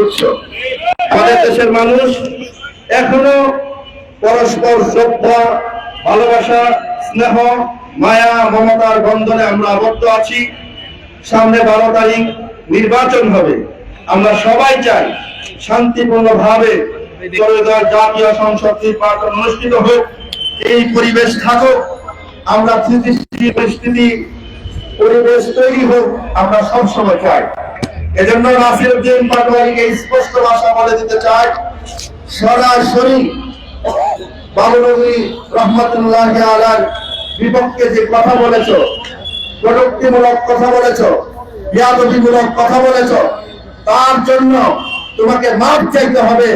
করছো। আমাদের দেশের মানুষ এখনো পরস্পর শ্রদ্ধা, ভালোবাসা, স্নেহ, মায়া, মমতার বন্ধনে আমরা আবদ্ধ আছি। সামনে 12 তারিখ নির্বাচন হবে। আমরা সবাই চাই শান্তিপূর্ণভাবে ত্রয়োদশ জাতীয় সংসদ নির্বাচন অনুষ্ঠিত হোক, এই পরিবেশ থাকুক, আমরা পরিবেশ তৈরি হোক, আমরা সবসময় চাই। এজন্য নাসিরউদ্দিন পাটোয়ারীকে স্পষ্ট ভাষা বলে দিতে চাই, সরাসরি বাবুনবী রহমতুল্লাহ আলার বিপক্ষে যে কথা বলেছ, কটূক্তিমূলক কথা বলেছ, বিয়াদবিমূলক কথা বলেছ, তার জন্য তোমাকে মাফ চাইতে হবে।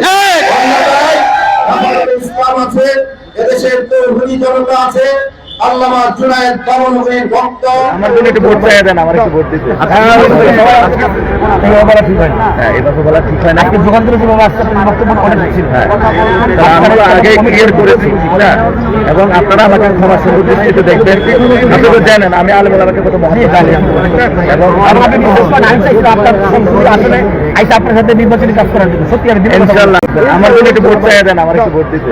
ইসলাম আছে, এদেশের তৌহিদি জনতা আছে, আল্লামা জুনায়েদ বাবুনগরীর ভক্ত। আমার জন্য একটু ভোট চাই দেন, আমার একটু ভোট দিতে। এটা তো বলা ঠিক হয় না। আপনি যুগান্তর বক্তব্য করেছেন, আমরা আগে ক্লিয়ার করেছি না, এবং আপনারা আমাকে ক্ষমা সুন্দর দৃষ্টিতে দেখবেন। আপনি তো জানেন আমি আলেম ওলামাকে কত মহত্ব জানি, এবং আসলে আইসা আপনার সাথে নির্বাচনী কাজ করার জন্য সত্যি আমি ইনশাআল্লাহ। আমার জন্য একটু ভোট চাই দেন, আমার একটু ভোট দিতে।